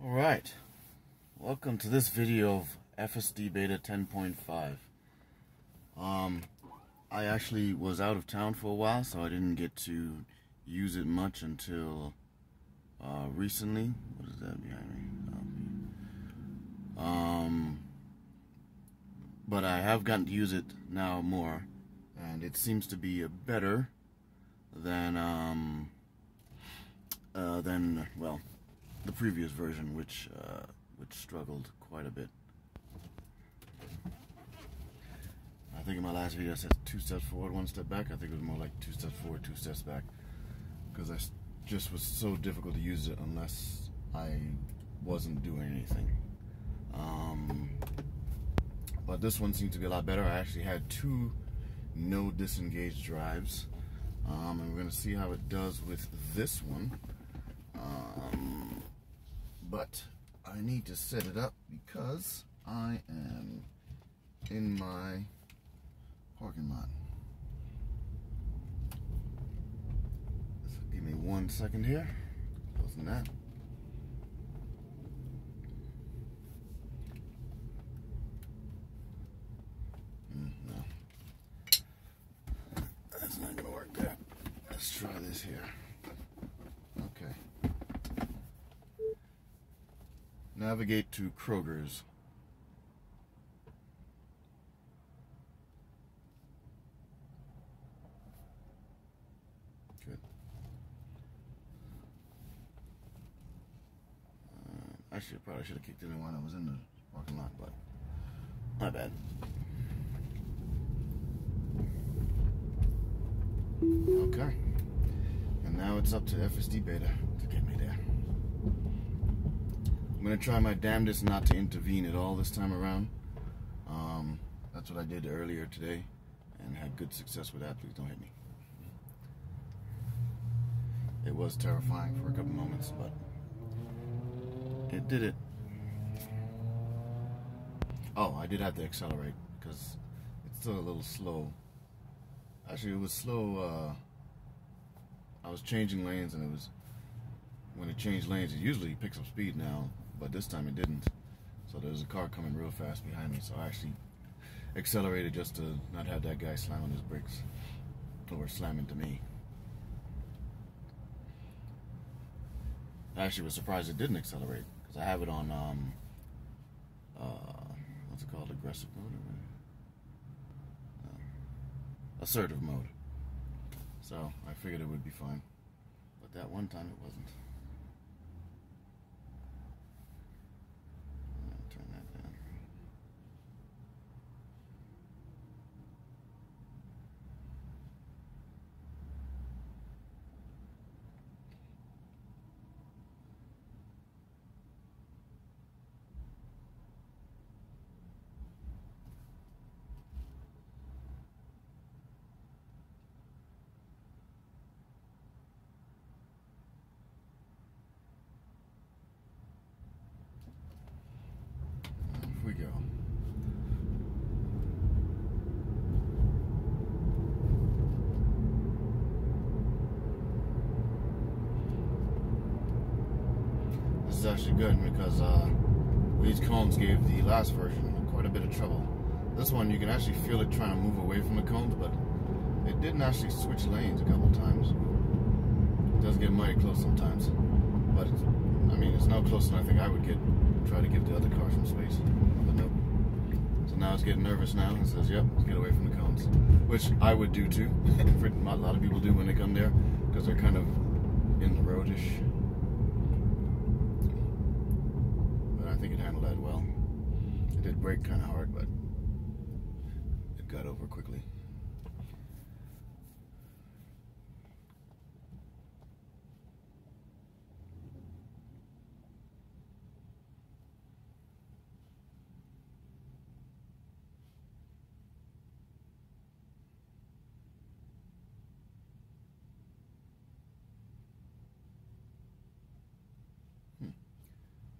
Alright, welcome to this video of FSD Beta 10.5. I actually was out of town for a while, so I didn't get to use it much until recently. What is that behind me? But I have gotten to use it now more, and it seems to be better than well, the previous version, which struggled quite a bit. I think in my last video I said 2 steps forward, 1 step back. I think it was more like 2 steps forward, 2 steps back, because I just was so difficult to use it unless I wasn't doing anything. But this one seems to be a lot better. I actually had 2 no disengage drives, and we're going to see how it does with this one. But I need to set it up because I am in my parking lot. So give me 1 second here. Closing that. No. That's not going to work there. Let's try this here. Okay. Navigate to Kroger's. Good. Actually, I probably should have kicked it in when I was in the parking lot, but my bad. Okay. And now it's up to FSD Beta to get me there. I'm going to try my damnedest not to intervene at all this time around. That's what I did earlier today and had good success with that. Please don't hit me. It was terrifying for a couple moments, but it did it. Oh, I did have to accelerate because it's still a little slow. Actually, it was slow. I was changing lanes, and it was, when it changed lanes, it usually picks up speed now, but this time it didn't. So there was a car coming real fast behind me, so I actually accelerated just to not have that guy slam on his brakes or slam into me. I actually was surprised it didn't accelerate because I have it on what's it called, aggressive mode, assertive mode. So I figured it would be fine, but that one time it wasn't. Turn that down. We go. This is actually good because these cones gave the last version quite a bit of trouble. This one you can actually feel it trying to move away from the cones, but it didn't actually switch lanes a couple times. It does get mighty close sometimes, but I mean it's no closer than I think I would get. Try to give the other car some space, but nope. So now it's getting nervous now and says, yep, let's get away from the cones, which I would do too. A lot of people do when they come there because they're kind of in the roadish. But I think it handled that well. It did brake kind of hard, but it got over quickly.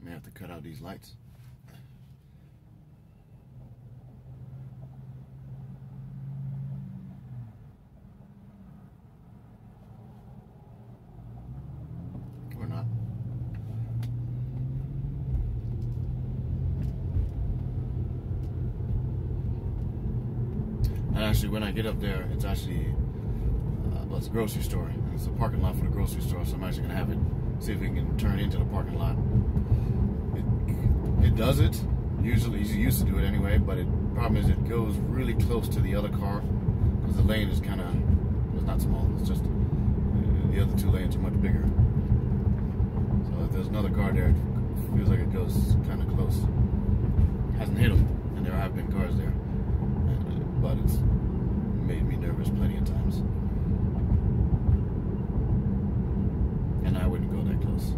May have to cut out these lights. Or not. actually, when I get up there, it's actually well, it's a grocery store. It's a parking lot for the grocery store, so I'm actually gonna have it, see if we can turn into the parking lot. It does it. Usually, you used to do it anyway, but the problem is it goes really close to the other car because the lane is kind of, it's not small. It's just the other two lanes are much bigger. So if there's another car there, it feels like it goes kind of close. Hasn't hit them, and there have been cars there, but it's made me nervous plenty of times. And I wouldn't go that close.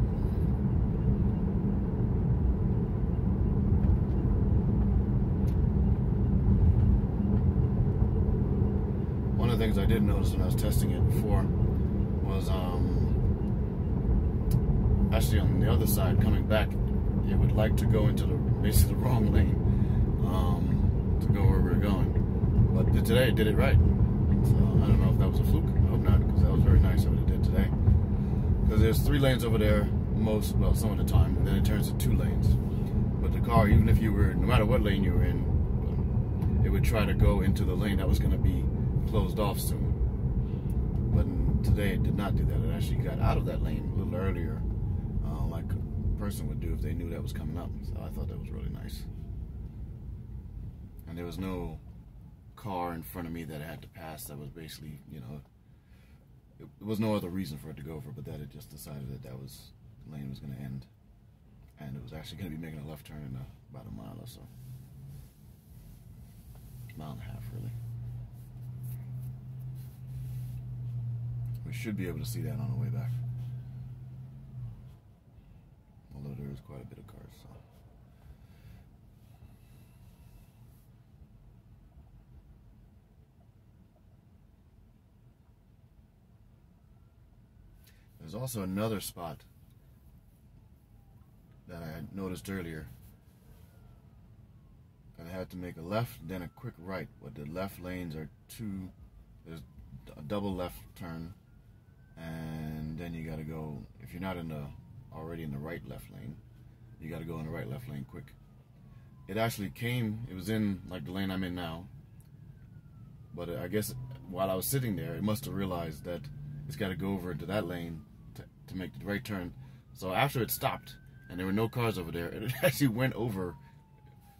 One of the things I did notice when I was testing it before was actually on the other side coming back, it would like to go into basically the wrong lane to go where we were going. But today it did it right. So I don't know if that was a fluke. I hope not, because that was very nice of what it did today. Because there's 3 lanes over there some of the time, and then it turns to 2 lanes. But the car, even if you were, no matter what lane you were in, it would try to go into the lane that was going to be closed off soon. But today it did not do that. It actually got out of that lane a little earlier, like a person would do if they knew that was coming up. So I thought that was really nice. And there was no car in front of me that I had to pass that was basically, you know, it was no other reason for it to go over, but that it just decided that the lane was going to end. And it was actually going to be making a left turn in about a mile or so. Mile and a half, really. We should be able to see that on the way back. Although there is quite a bit of cars, so. There's also another spot that I had noticed earlier that I had to make a left, then a quick right. But the left lanes are there's a double left turn, and then you got to go, if you're not already in the right left lane, you got to go in the right left lane quick. It actually it was in like the lane I'm in now, but I guess while I was sitting there, it must have realized that it's got to go over into that lane to make the right turn. So after it stopped and there were no cars over there, it actually went over,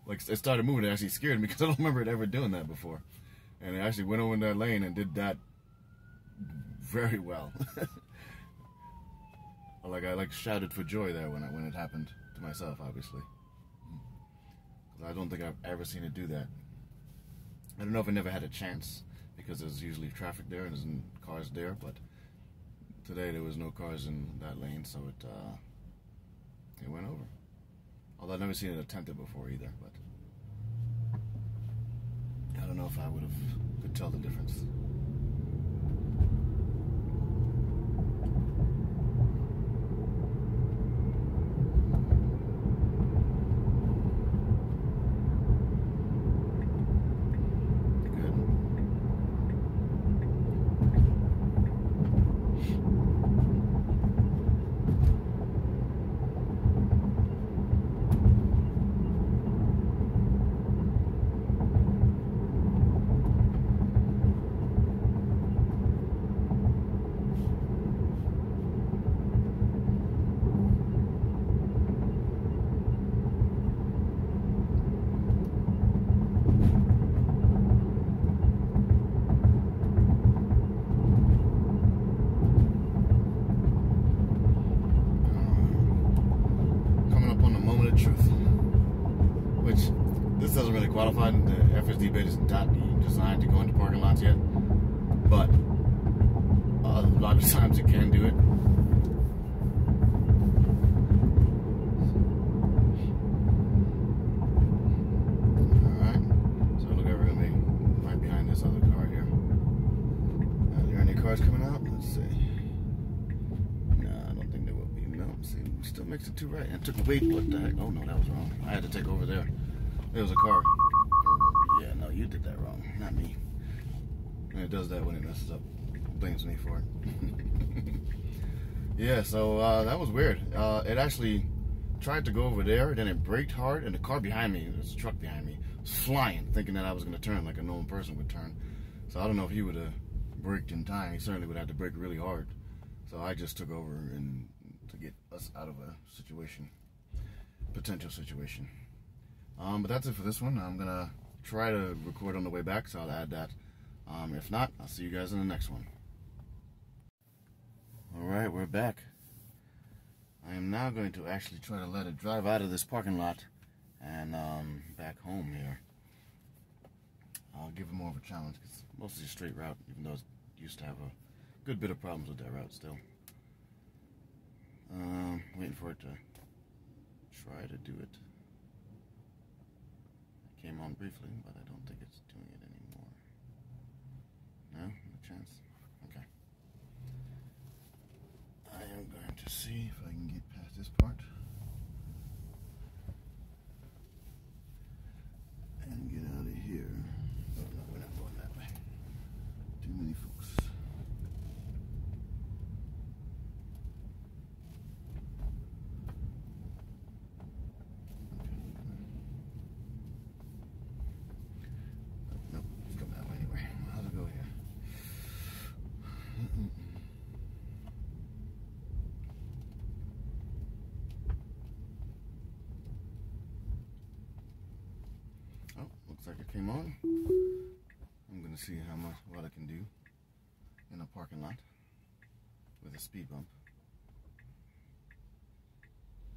like it started moving. It actually scared me because I don't remember it ever doing that before. And it actually went over in that lane and did that very well. I shouted for joy there when it happened to myself, obviously. I don't think I've ever seen it do that. I don't know if it never had a chance because there's usually traffic there and there's cars there, but today there was no cars in that lane, so it went over. Although I've never seen it attempted before either, but I don't know if I could tell the difference. Doesn't really qualify. The FSD bed is not designed to go into parking lots yet, but a lot of times it can do it. Alright, so look like we're going to be right behind this other car here. Are there any cars coming out? Let's see. No, I don't think there will be. No, see, still makes it to right. And took wait, what the heck? Oh no, that was wrong. I had to take over there. There was a car. Yeah, no, you did that wrong, not me. And it does that when it messes up. Blames me for it. Yeah, so that was weird. It actually tried to go over there, then it braked hard, and the car behind me, this truck behind me, was flying, thinking that I was going to turn like a normal person would turn. So I don't know if he would have braked in time. He certainly would have to brake really hard. So I just took over and to get us out of a situation, potential situation. But that's it for this one. I'm gonna try to record on the way back, so I'll add that. If not, I'll see you guys in the next one. Alright, we're back. I am now going to actually try to let it drive out of this parking lot and back home here. I'll give it more of a challenge because it's mostly a straight route, even though it used to have a good bit of problems with that route still. Waiting for it to try to do it. It came on briefly, but I don't think it's doing it anymore. No? No chance? Okay. I am going to see if I can get past this part and get out of here. Oh, no, we're not going that way. Too many folks. Nope, it's coming that way anyway. How's it go here? Oh, looks like it came on. I'm gonna see what I can do in a parking lot with a speed bump.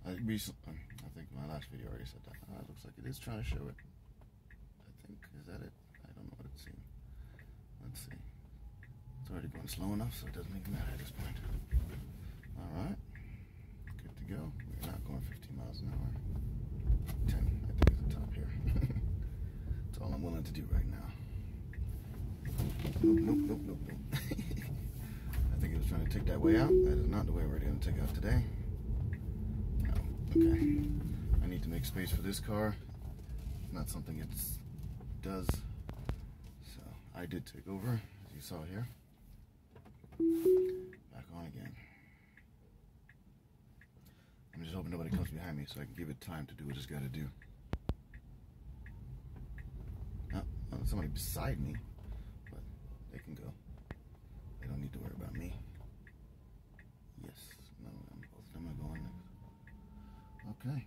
I think my last video already said that. It looks like it is trying to show it. I think, is that it? I don't know what it's seeing. Let's see. It's already going slow enough, so it doesn't even matter at this point. Alright. Good to go. We're not going 15 miles an hour. 10, I think is the top here. That's all I'm willing to do right now. Nope. I think it was trying to take that way out. That is not the way we're going to take out today. No. Okay. I need to make space for this car. Not something it does. So I did take over, as you saw here. Back on again. I'm just hoping nobody comes behind me so I can give it time to do what it's got to do. Oh, somebody beside me. They can go. They don't need to worry about me. Yes. No, both of them are going next. Okay.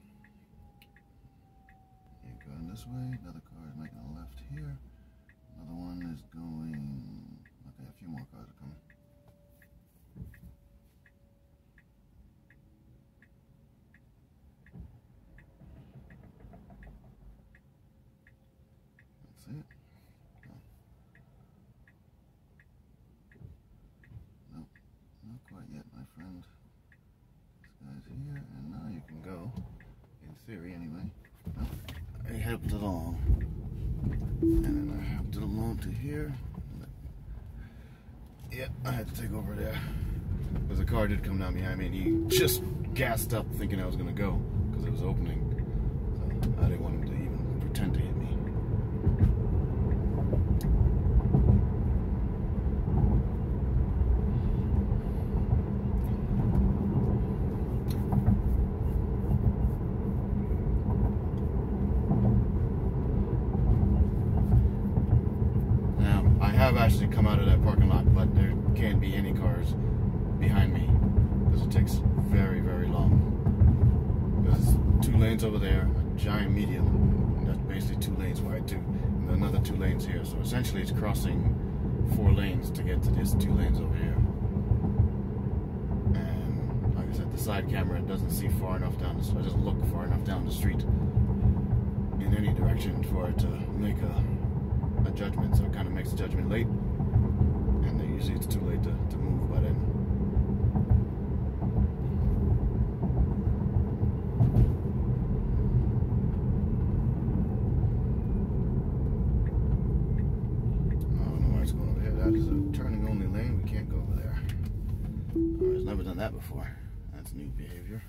You're going this way. Another car is making a left here. Another one is going... Okay, a few more cars are coming. That's it. Not quite yet, my friend. This guy's here, and now you can go. In theory, anyway. Oh, I helped it along. And then I helped it along to here. Yeah, I had to take over there. Because the car did come down behind me, and he just gassed up thinking I was going to go. Because it was opening. So I didn't want him to even pretend to hit me. I've actually come out of that parking lot, but there can't be any cars behind me because it takes very, very long. There's 2 lanes over there, a giant median, and that's basically 2 lanes wide too, and then another 2 lanes here. So essentially it's crossing 4 lanes to get to these 2 lanes over here. And like I said, the side camera doesn't see far enough down the street, it doesn't look far enough down the street in any direction for it to make a judgment, so it kind of makes a judgment late, and then usually it's too late to move by then. I don't know where it's going over here. That is a turning only lane. We can't go over there. I've never done that before. That's new behavior.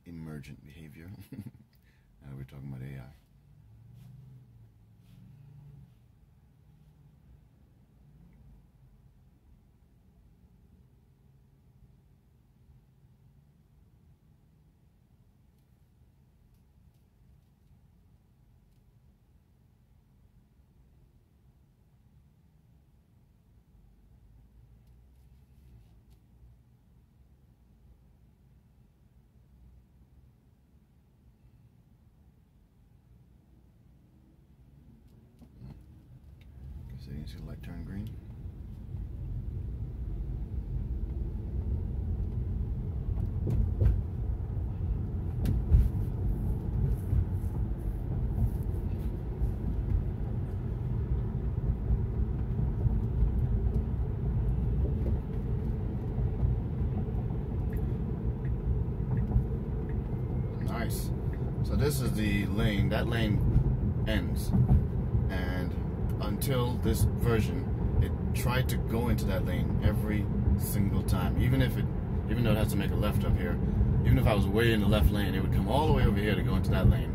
Emergent behavior. We're talking about AI. You see the light turn green? Nice. So this is the lane. That lane ends, and until this version, it tried to go into that lane every single time. Even though it has to make a left up here, even if I was way in the left lane, it would come all the way over here to go into that lane,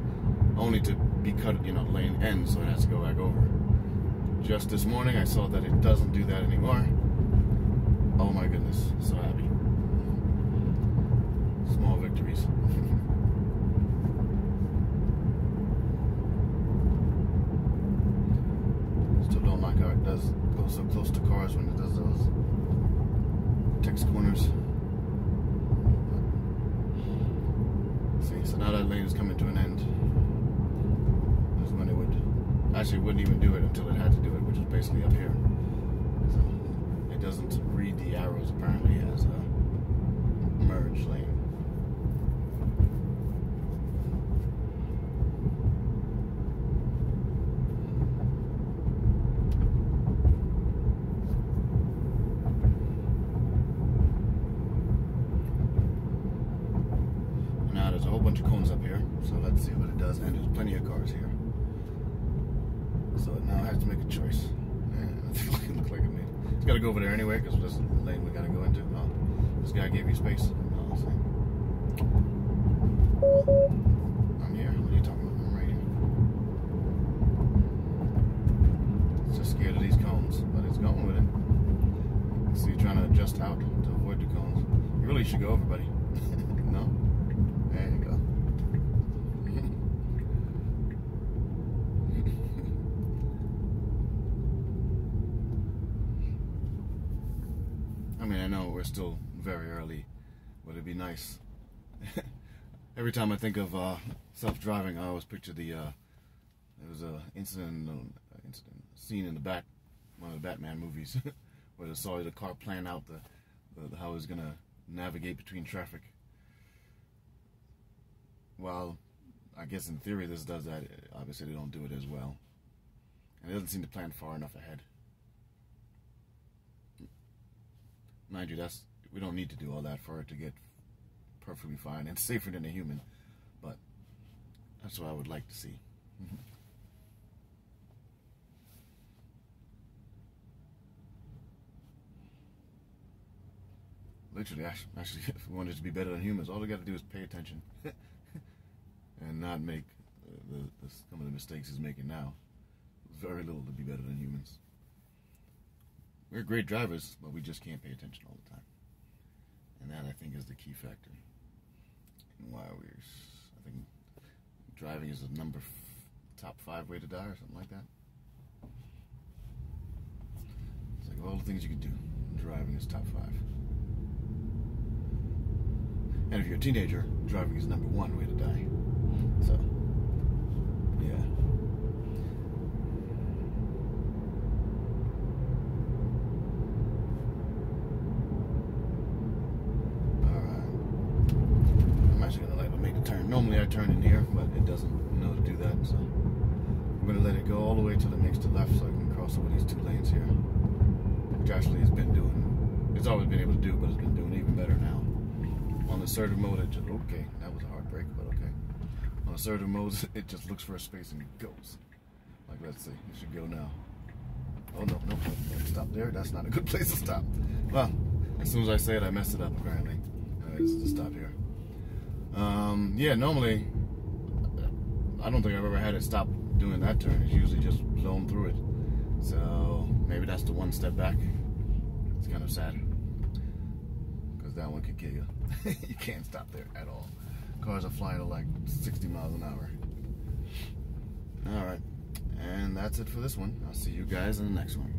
only to be cut. You know, the lane ends, so it has to go back over. Just this morning, I saw that it doesn't do that anymore. Oh my goodness, so happy. Small victories. Still don't like how it does go so close to cars when it does those text corners. See, so now that lane is coming to an end. That's when it would actually wouldn't even do it until it had to do it, which is basically up here. So it doesn't read the arrows apparently as a merge lane. There's a whole bunch of cones up here, so let's see what it does. And there's plenty of cars here, so it now has to make a choice. Man, it looks like it made it. It's got to go over there anyway because this is the lane we got to go into. Oh, this guy gave you space. Oh, let's see. I'm here. What are you talking about? I'm right here. It's just scared of these cones, but it's going with it. So you're trying to adjust out to avoid the cones. You really should go over, buddy. No? There you go. I mean, I know we're still very early, but it'd be nice. Every time I think of self-driving, I always picture there was a scene in the back, one of the Batman movies, where they saw the car plan out how it was gonna navigate between traffic. Well, I guess in theory this does that. Obviously they don't do it as well. And it doesn't seem to plan far enough ahead. Mind you, we don't need to do all that for it to get perfectly fine and safer than a human. But that's what I would like to see. Literally, actually, if we wanted it to be better than humans, all we got to do is pay attention. And not make some of the mistakes he's making now. Very little to be better than humans. We're great drivers, but we just can't pay attention all the time. And that, I think, is the key factor. And why I think driving is the top 5 way to die or something like that. It's like all the things you can do, driving is top 5. And if you're a teenager, driving is number 1 way to die. So, yeah. Alright. I'm actually going to let it make a turn. Normally I turn in here, but it doesn't know to do that. So, I'm going to let it go all the way till it makes the left so I can cross over these 2 lanes here. Which actually it's been doing. It's always been able to do, but it's been doing even better now. On assertive mode, okay, that was a hard break, but okay. On assertive mode, it just looks for a space and goes. Like, let's see, it should go now. Oh, no, stop there. That's not a good place to stop. Well, as soon as I say it, I messed it up, apparently. This is the stop here. Yeah, normally, I don't think I've ever had it stop doing that turn. It's usually just blown through it. So, maybe that's the one step back. It's kind of sad. That one could kill you. You can't stop there at all. Cars are flying at like 60 miles an hour. Alright. And that's it for this one. I'll see you guys in the next one.